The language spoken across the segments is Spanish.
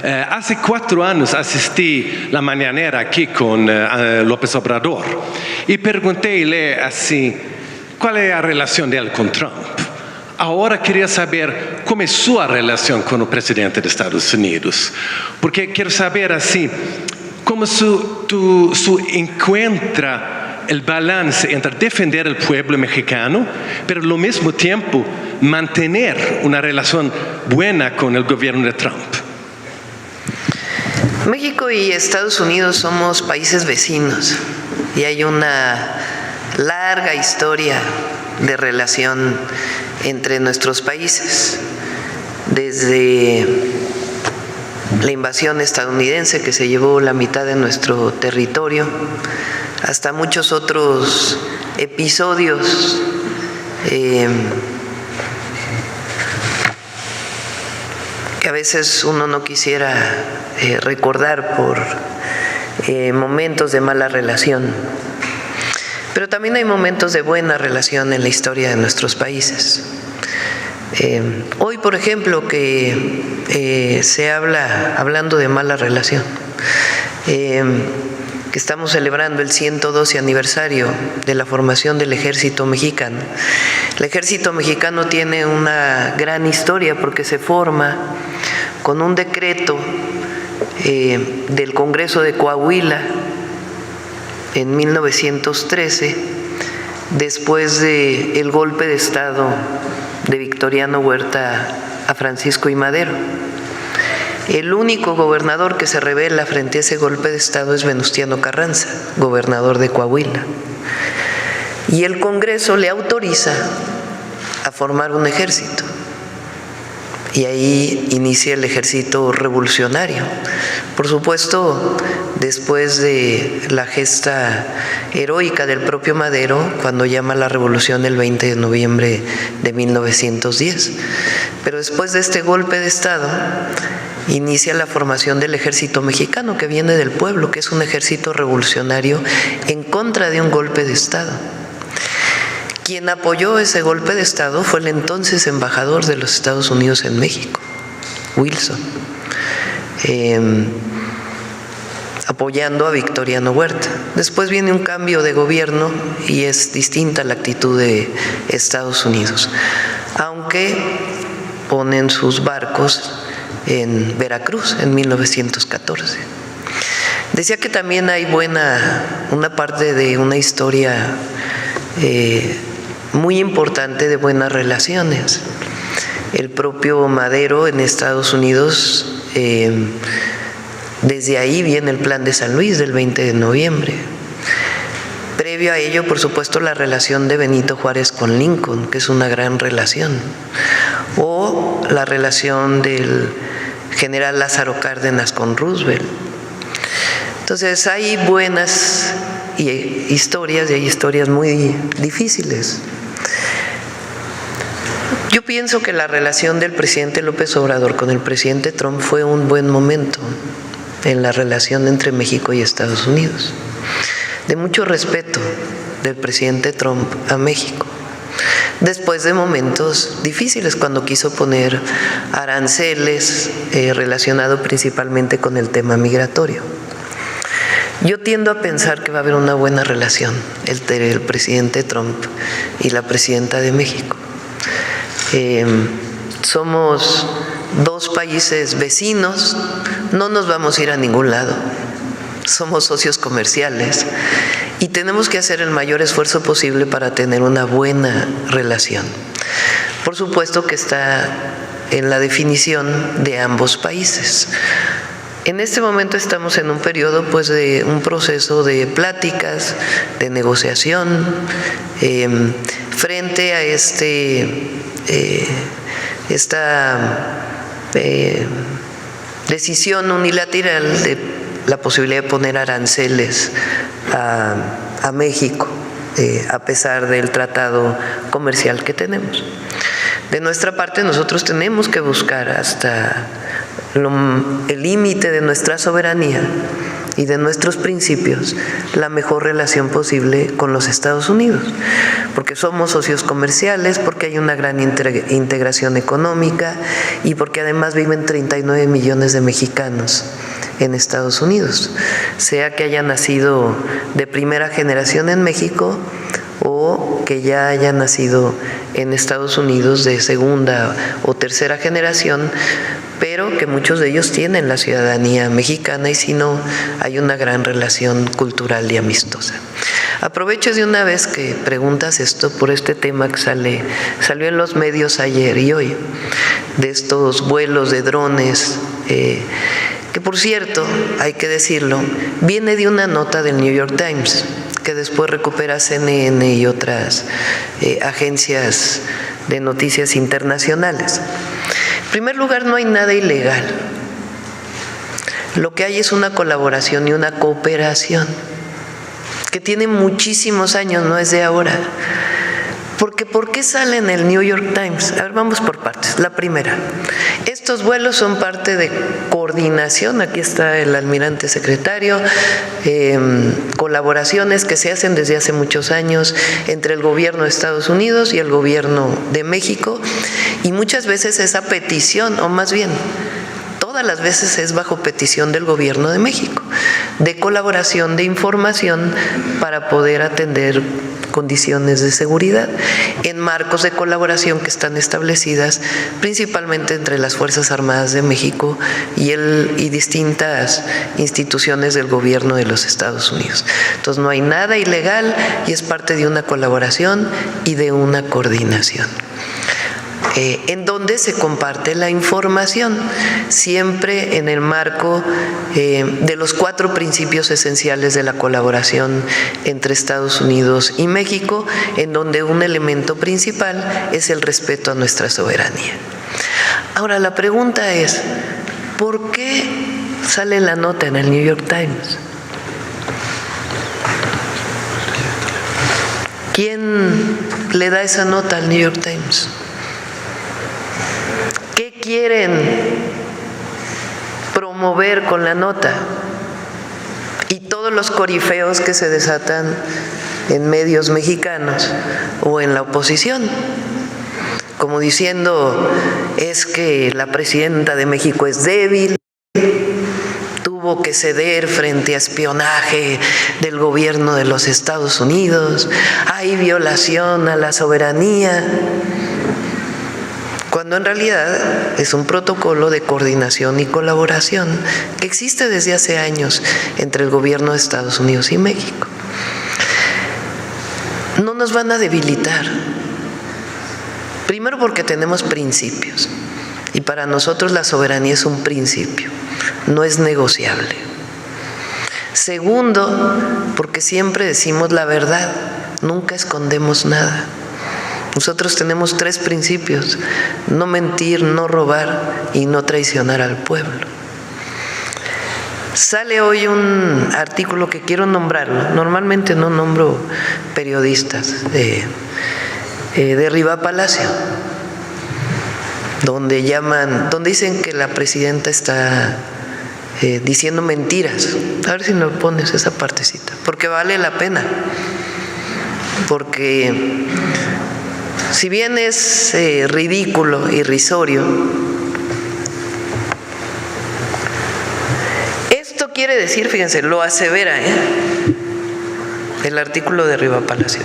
Hace 4 años asistí la mañanera aquí con López Obrador y preguntéle así, ¿cuál es la relación de él con Trump? Ahora quería saber cómo es su relación con el presidente de Estados Unidos, porque quiero saber así, cómo su encuentra el balance entre defender al pueblo mexicano, pero al mismo tiempo mantener una relación buena con el gobierno de Trump. México y Estados Unidos somos países vecinos y hay una larga historia de relación entre nuestros países, desde la invasión estadounidense que se llevó la mitad de nuestro territorio, hasta muchos otros episodios que a veces uno no quisiera recordar por momentos de mala relación. Pero también hay momentos de buena relación en la historia de nuestros países. Hoy, por ejemplo, que se hablando de mala relación, que estamos celebrando el 112 aniversario de la formación del Ejército Mexicano. El Ejército Mexicano tiene una gran historia porque se forma con un decreto del Congreso de Coahuila en 1913, después del golpe de Estado de Victoriano Huerta a Francisco I. Madero. El único gobernador que se rebela frente a ese golpe de Estado es Venustiano Carranza, gobernador de Coahuila. Y el Congreso le autoriza a formar un ejército. Y ahí inicia el ejército revolucionario. Por supuesto, después de la gesta heroica del propio Madero, cuando llama a la revolución el 20 de noviembre de 1910. Pero después de este golpe de Estado, inicia la formación del Ejército Mexicano, que viene del pueblo, que es un ejército revolucionario en contra de un golpe de Estado. Quien apoyó ese golpe de Estado fue el entonces embajador de los Estados Unidos en México, Wilson, apoyando a Victoriano Huerta. Después viene un cambio de gobierno y es distinta la actitud de Estados Unidos, aunque ponen sus barcos en Veracruz en 1914. Decía que también hay una parte de una historia muy importante de buenas relaciones. El propio Madero en Estados Unidos, desde ahí viene el Plan de San Luis del 20 de noviembre. Previo a ello, por supuesto, la relación de Benito Juárez con Lincoln, que es una gran relación, o la relación del general Lázaro Cárdenas con Roosevelt. Entonces hay buenas historias y hay historias muy difíciles. Yo pienso que la relación del presidente López Obrador con el presidente Trump fue un buen momento en la relación entre México y Estados Unidos, de mucho respeto del presidente Trump a México, después de momentos difíciles cuando quiso poner aranceles relacionado principalmente con el tema migratorio. Yo tiendo a pensar que va a haber una buena relación entre el presidente Trump y la presidenta de México. Somos dos países vecinos, no nos vamos a ir a ningún lado, somos socios comerciales y tenemos que hacer el mayor esfuerzo posible para tener una buena relación. Por supuesto que está en la definición de ambos países. En este momento estamos en un periodo de un proceso de pláticas, de negociación, frente a esta decisión unilateral de la posibilidad de poner aranceles a México, a pesar del tratado comercial que tenemos. De nuestra parte, nosotros tenemos que buscar hasta el límite de nuestra soberanía y de nuestros principios la mejor relación posible con los Estados Unidos, porque somos socios comerciales, porque hay una gran integración económica y porque además viven 39 millones de mexicanos en Estados Unidos, sea que haya nacido de primera generación en México o que ya haya nacido en Estados Unidos de segunda o tercera generación, pero que muchos de ellos tienen la ciudadanía mexicana y si no, hay una gran relación cultural y amistosa. Aprovecho de una vez que preguntas esto por este tema que salió en los medios ayer y hoy, de estos vuelos de drones, que por cierto, hay que decirlo, viene de una nota del New York Times, que después recupera CNN y otras agencias de noticias internacionales. En primer lugar, no hay nada ilegal. Lo que hay es una colaboración y una cooperación que tiene muchísimos años, no es de ahora. Porque ¿por qué sale en el New York Times? A ver, vamos por partes. La primera, estos vuelos son parte de coordinación, aquí está el almirante secretario, colaboraciones que se hacen desde hace muchos años entre el gobierno de Estados Unidos y el gobierno de México, y muchas veces esa petición, o más bien, todas las veces es bajo petición del gobierno de México, de colaboración, de información para poder atender condiciones de seguridad en marcos de colaboración que están establecidas principalmente entre las Fuerzas Armadas de México y distintas instituciones del gobierno de los Estados Unidos. Entonces no hay nada ilegal y es parte de una colaboración y de una coordinación. En donde se comparte la información, siempre en el marco de los 4 principios esenciales de la colaboración entre Estados Unidos y México, en donde un elemento principal es el respeto a nuestra soberanía. Ahora, la pregunta es, ¿por qué sale la nota en el New York Times? ¿Quién le da esa nota al New York Times? ¿Qué quieren promover con la nota? Y todos los corifeos que se desatan en medios mexicanos o en la oposición, como diciendo, es que la presidenta de México es débil, tuvo que ceder frente a espionaje del gobierno de los Estados Unidos, hay violación a la soberanía, cuando en realidad es un protocolo de coordinación y colaboración que existe desde hace años entre el gobierno de Estados Unidos y México. No nos van a debilitar, primero porque tenemos principios y para nosotros la soberanía es un principio, no es negociable. Segundo, porque siempre decimos la verdad, nunca escondemos nada. Nosotros tenemos 3 principios: no mentir, no robar y no traicionar al pueblo. Sale hoy un artículo que quiero nombrarlo, normalmente no nombro periodistas, de Riva Palacio, donde dicen que la presidenta está diciendo mentiras. A ver si me pones esa partecita, porque vale la pena, porque si bien es ridículo, irrisorio, esto quiere decir, fíjense, lo asevera el artículo de Riva Palacio,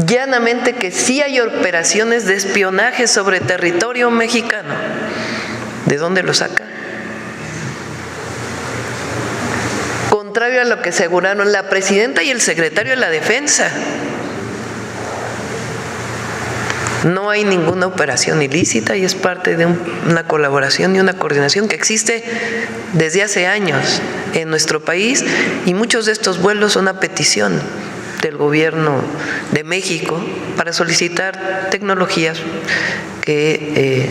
llanamente que sí hay operaciones de espionaje sobre territorio mexicano. ¿De dónde lo saca? Contrario a lo que aseguraron la presidenta y el secretario de la Defensa. No hay ninguna operación ilícita y es parte de una colaboración y una coordinación que existe desde hace años en nuestro país, y muchos de estos vuelos son a petición del gobierno de México para solicitar tecnologías que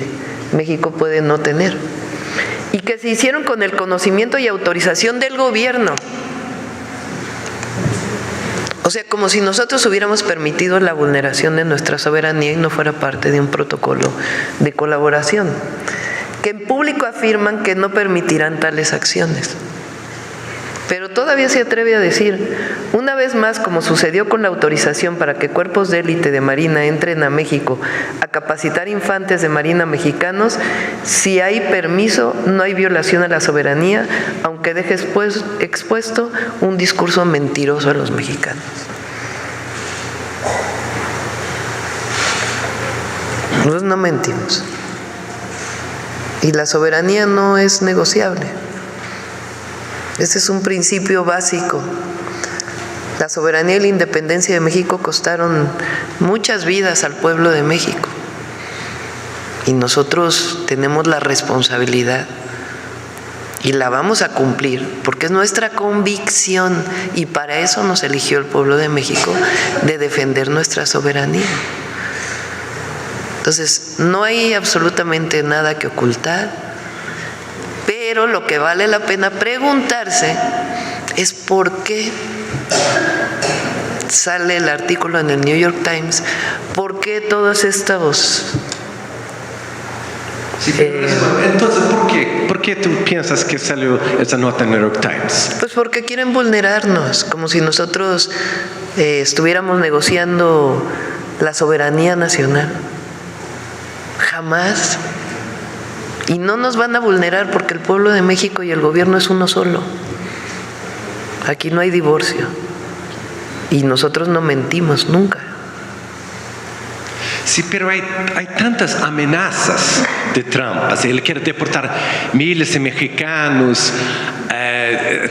México puede no tener y que se hicieron con el conocimiento y autorización del gobierno. O sea, como si nosotros hubiéramos permitido la vulneración de nuestra soberanía y no fuera parte de un protocolo de colaboración, que en público afirman que no permitirán tales acciones. Pero todavía se atreve a decir, una vez más, como sucedió con la autorización para que cuerpos de élite de Marina entren a México a capacitar infantes de Marina mexicanos, si hay permiso, no hay violación a la soberanía, aunque deje expuesto un discurso mentiroso a los mexicanos. Nosotros no mentimos. Y la soberanía no es negociable. Ese es un principio básico. La soberanía y la independencia de México costaron muchas vidas al pueblo de México. Y nosotros tenemos la responsabilidad y la vamos a cumplir, porque es nuestra convicción, y para eso nos eligió el pueblo de México, de defender nuestra soberanía. Entonces, no hay absolutamente nada que ocultar. Pero lo que vale la pena preguntarse es por qué sale el artículo en el New York Times, por qué todos estos... Sí, entonces, ¿por qué tú piensas que salió esa nota en el New York Times? Pues porque quieren vulnerarnos, como si nosotros estuviéramos negociando la soberanía nacional. Jamás. Y no nos van a vulnerar porque el pueblo de México y el gobierno es uno solo. Aquí no hay divorcio. Y nosotros no mentimos nunca. Sí, pero hay tantas amenazas de Trump. Así, él quiere deportar miles de mexicanos,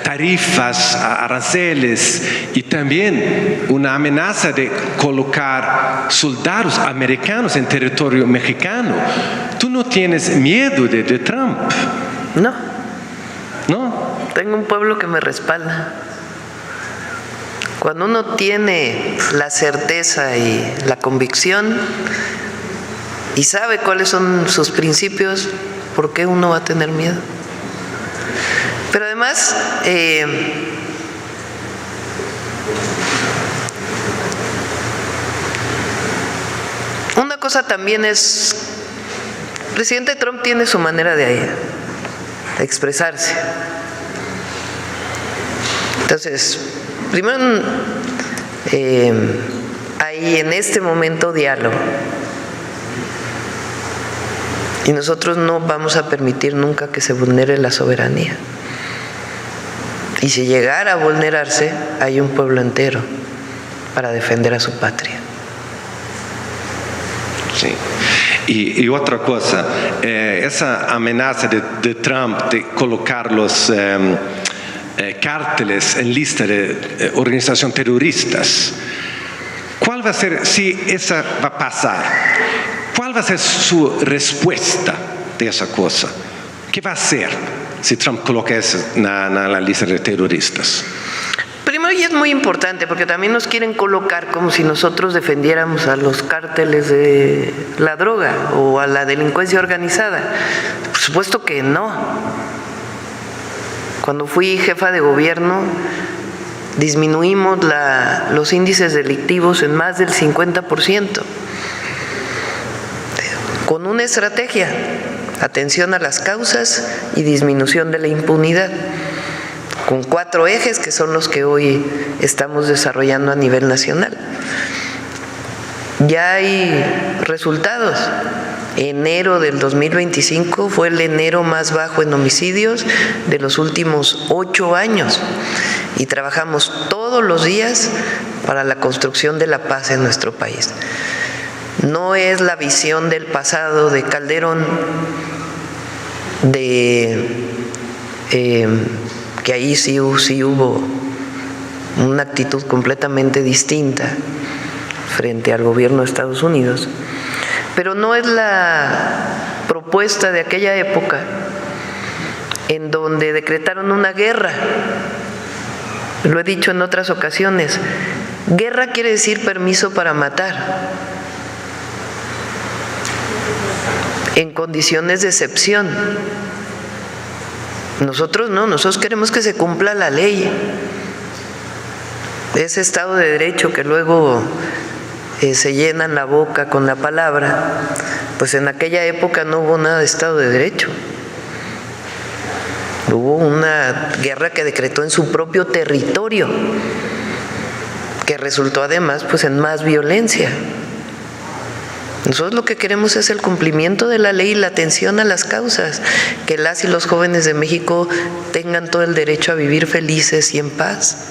tarifas, aranceles, y también una amenaza de colocar soldados americanos en territorio mexicano. ¿Tú no tienes miedo de Trump? No. ¿No? Tengo un pueblo que me respalda. Cuando uno tiene la certeza y la convicción y sabe cuáles son sus principios, ¿por qué uno va a tener miedo? Pero además, una cosa también es, el presidente Trump tiene su manera de expresarse. Entonces, primero, hay en este momento diálogo. Y nosotros no vamos a permitir nunca que se vulnere la soberanía. Y si llegara a vulnerarse, hay un pueblo entero para defender a su patria. Sí. Y otra cosa, esa amenaza de Trump de colocar los cárteles en lista de organización terroristas, ¿cuál va a ser, si esa va a pasar, cuál va a ser su respuesta de esa cosa? ¿Qué va a hacer si Trump coloca eso en la lista de terroristas? Primero, y es muy importante, porque también nos quieren colocar como si nosotros defendiéramos a los cárteles de la droga o a la delincuencia organizada. Por supuesto que no. Cuando fui jefa de gobierno, disminuimos los índices delictivos en más del 50%, con una estrategia: atención a las causas y disminución de la impunidad, con 4 ejes que son los que hoy estamos desarrollando a nivel nacional. Ya hay resultados. Enero del 2025 fue el enero más bajo en homicidios de los últimos 8 años, y trabajamos todos los días para la construcción de la paz en nuestro país. No es la visión del pasado de Calderón, que ahí sí hubo una actitud completamente distinta frente al gobierno de Estados Unidos, pero no es la propuesta de aquella época en donde decretaron una guerra. Lo he dicho en otras ocasiones, guerra quiere decir permiso para matar, en condiciones de excepción. Nosotros no, nosotros queremos que se cumpla la ley. Ese Estado de Derecho que luego se llenan la boca con la palabra, pues en aquella época no hubo nada de Estado de Derecho. Hubo una guerra que decretó en su propio territorio, que resultó además pues en más violencia. Nosotros lo que queremos es el cumplimiento de la ley y la atención a las causas, que las y los jóvenes de México tengan todo el derecho a vivir felices y en paz,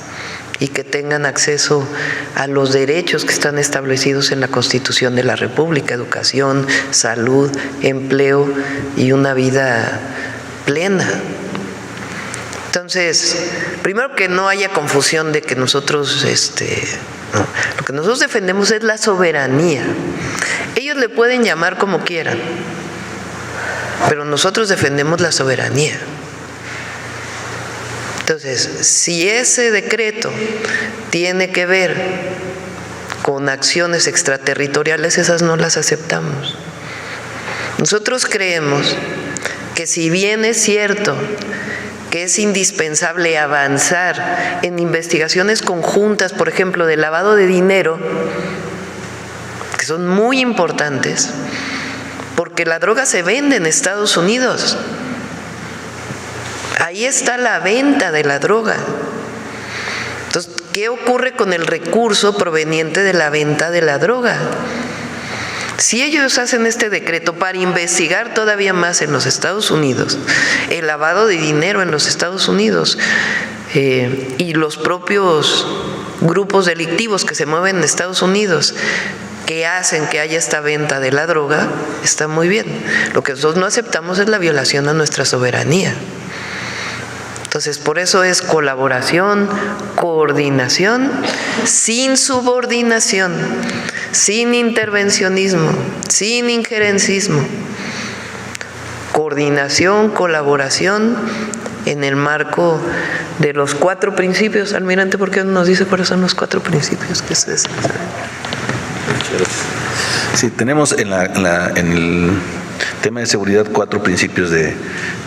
y que tengan acceso a los derechos que están establecidos en la Constitución de la República: educación, salud, empleo y una vida plena. Entonces, primero, que no haya confusión de que nosotros, no, lo que nosotros defendemos es la soberanía. Ellos le pueden llamar como quieran, pero nosotros defendemos la soberanía. Entonces, si ese decreto tiene que ver con acciones extraterritoriales, esas no las aceptamos. Nosotros creemos que, si bien es cierto que es indispensable avanzar en investigaciones conjuntas, por ejemplo, de lavado de dinero, que son muy importantes, porque la droga se vende en Estados Unidos. Ahí está la venta de la droga. Entonces, ¿qué ocurre con el recurso proveniente de la venta de la droga? Si ellos hacen este decreto para investigar todavía más en los Estados Unidos, el lavado de dinero en los Estados Unidos, y los propios grupos delictivos que se mueven en Estados Unidos, que hacen que haya esta venta de la droga, está muy bien. Lo que nosotros no aceptamos es la violación a nuestra soberanía. Entonces, por eso es colaboración, coordinación, sin subordinación, sin intervencionismo, sin injerencismo. Coordinación, colaboración en el marco de los 4 principios. Almirante, ¿por qué no nos dice cuáles son los 4 principios que se dicen? Sí, tenemos en el tema de seguridad 4 principios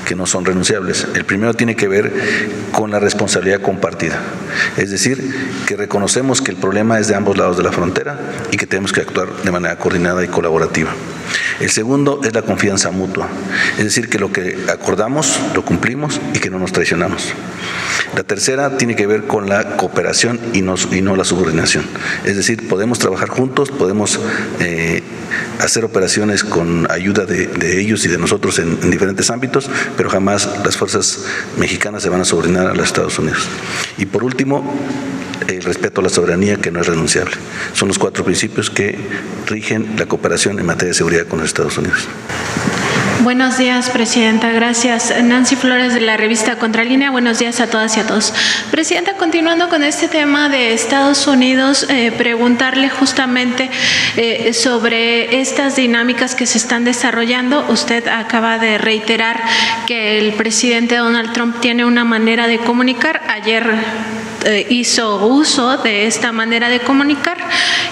que no son renunciables. El primero tiene que ver con la responsabilidad compartida, es decir, que reconocemos que el problema es de ambos lados de la frontera y que tenemos que actuar de manera coordinada y colaborativa. El segundo es la confianza mutua, es decir, que lo que acordamos lo cumplimos y que no nos traicionamos. La tercera tiene que ver con la cooperación y no la subordinación, es decir, podemos trabajar juntos, podemos hacer operaciones con ayuda de ellos y de nosotros en diferentes ámbitos, pero jamás las fuerzas mexicanas se van a subordinar a los Estados Unidos. Y por último, el respeto a la soberanía, que no es renunciable. Son los 4 principios que rigen la cooperación en materia de seguridad con los Estados Unidos. Buenos días, Presidenta. Gracias. Nancy Flores, de la revista Contralínea. Buenos días a todas y a todos. Presidenta, continuando con este tema de Estados Unidos, preguntarle justamente sobre estas dinámicas que se están desarrollando. Usted acaba de reiterar que el presidente Donald Trump tiene una manera de comunicar. Ayer hizo uso de esta manera de comunicar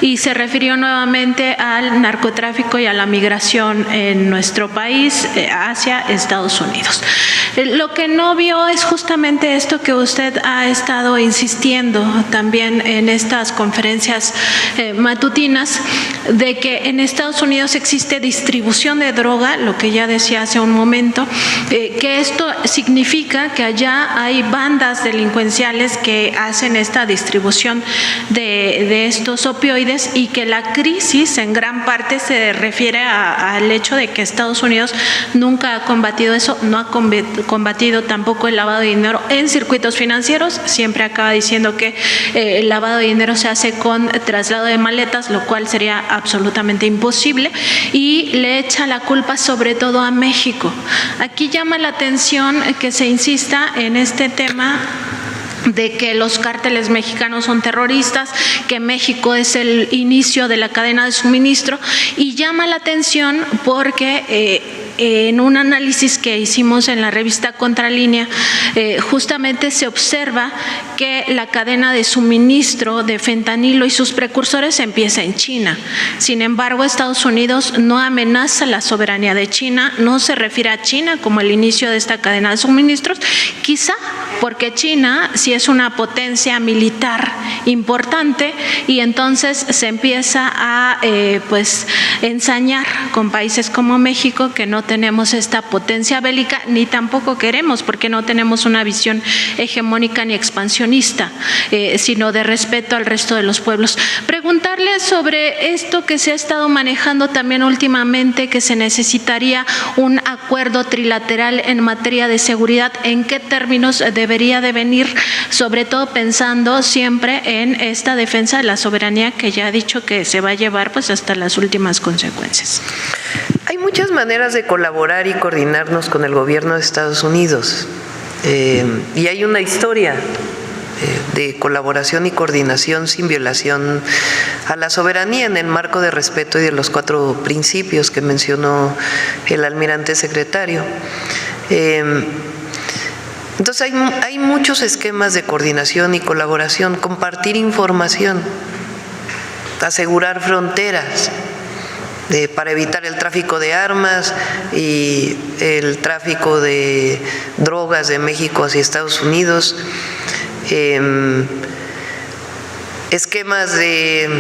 y se refirió nuevamente al narcotráfico y a la migración en nuestro país hacia Estados Unidos. Lo que no vio es justamente esto que usted ha estado insistiendo también en estas conferencias matutinas, de que en Estados Unidos existe distribución de droga, lo que ya decía hace un momento, que esto significa que allá hay bandas delincuenciales que hacen esta distribución de estos opioides, y que la crisis en gran parte se refiere al hecho de que Estados Unidos nunca ha combatido eso, no ha combatido tampoco el lavado de dinero en circuitos financieros. Siempre acaba diciendo que el lavado de dinero se hace con traslado de maletas, lo cual sería absolutamente imposible, y le echa la culpa sobre todo a México. Aquí llama la atención que se insista en este tema de que los cárteles mexicanos son terroristas, que México es el inicio de la cadena de suministro, y llama la atención porque en un análisis que hicimos en la revista Contralínea, justamente se observa que la cadena de suministro de fentanilo y sus precursores empieza en China. Sin embargo, Estados Unidos no amenaza la soberanía de China, no se refiere a China como el inicio de esta cadena de suministros, quizá porque China sí es una potencia militar importante, y entonces se empieza a ensañar con países como México, que no tenemos esta potencia bélica, ni tampoco queremos, porque no tenemos una visión hegemónica ni expansionista, sino de respeto al resto de los pueblos. Preguntarle sobre esto que se ha estado manejando también últimamente, que se necesitaría un acuerdo trilateral en materia de seguridad, ¿en qué términos debería de venir, sobre todo pensando siempre en esta defensa de la soberanía que ya ha dicho que se va a llevar pues hasta las últimas consecuencias? Hay muchas maneras de colaborar y coordinarnos con el gobierno de Estados Unidos, y hay una historia de colaboración y coordinación sin violación a la soberanía en el marco de respeto y de los 4 principios que mencionó el almirante secretario. Entonces hay muchos esquemas de coordinación y colaboración, compartir información, asegurar fronteras para evitar el tráfico de armas y el tráfico de drogas de México hacia Estados Unidos, esquemas de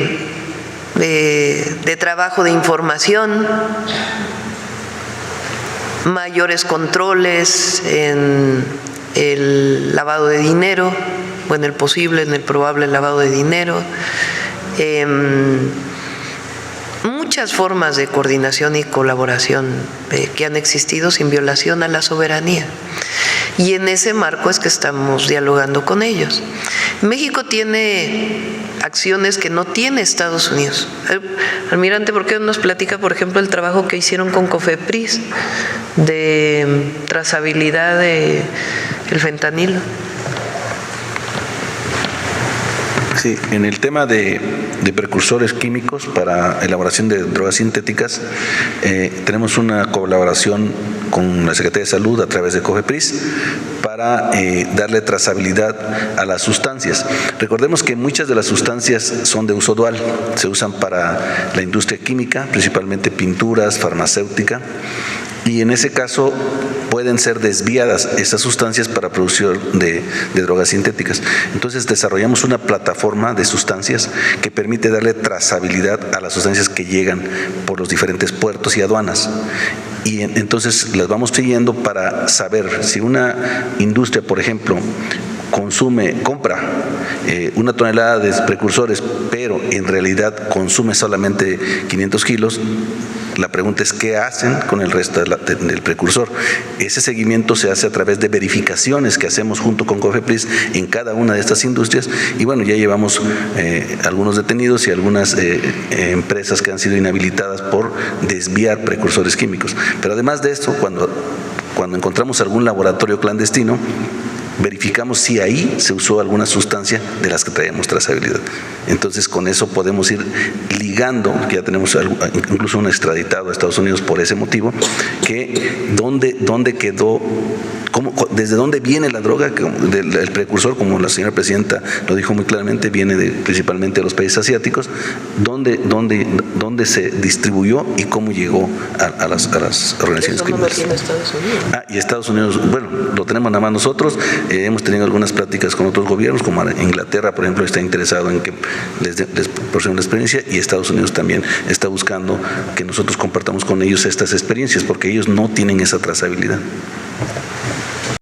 trabajo de información, mayores controles en el lavado de dinero, o en el posible, en el probable lavado de dinero, muchas formas de coordinación y colaboración que han existido sin violación a la soberanía. Y en ese marco es que estamos dialogando con ellos. México tiene acciones que no tiene Estados Unidos. Almirante, ¿por qué no nos platica, por ejemplo, el trabajo que hicieron con COFEPRIS de trazabilidad del fentanilo? Sí, en el tema de precursores químicos para elaboración de drogas sintéticas, tenemos una colaboración con la Secretaría de Salud a través de COFEPRIS para darle trazabilidad a las sustancias. Recordemos que muchas de las sustancias son de uso dual, se usan para la industria química, principalmente pinturas, farmacéutica, y en ese caso pueden ser desviadas esas sustancias para producción de drogas sintéticas. Entonces desarrollamos una plataforma de sustancias que permite darle trazabilidad a las sustancias que llegan por los diferentes puertos y aduanas. Y entonces las vamos siguiendo para saber si una industria, por ejemplo, compra 1 tonelada de precursores, pero en realidad consume solamente 500 kilos, la pregunta es ¿qué hacen con el resto del precursor? Ese seguimiento se hace a través de verificaciones que hacemos junto con COFEPRIS en cada una de estas industrias, y bueno, ya llevamos algunos detenidos y algunas empresas que han sido inhabilitadas por desviar precursores químicos. Pero además de esto, cuando encontramos algún laboratorio clandestino, verificamos si ahí se usó alguna sustancia de las que traíamos trazabilidad. Entonces, con eso podemos ir ligando, que ya tenemos incluso un extraditado a Estados Unidos por ese motivo, que dónde quedó, desde dónde viene la droga, el precursor, como la señora presidenta lo dijo muy claramente, viene principalmente de los países asiáticos, dónde se distribuyó y cómo llegó a las organizaciones criminales. Eso no lo tiene Estados Unidos. Y Estados Unidos, bueno, lo tenemos nada más nosotros. Hemos tenido algunas pláticas con otros gobiernos, como Inglaterra, por ejemplo, está interesado en que les proporcionen la experiencia, y Estados Unidos también está buscando que nosotros compartamos con ellos estas experiencias, porque ellos no tienen esa trazabilidad.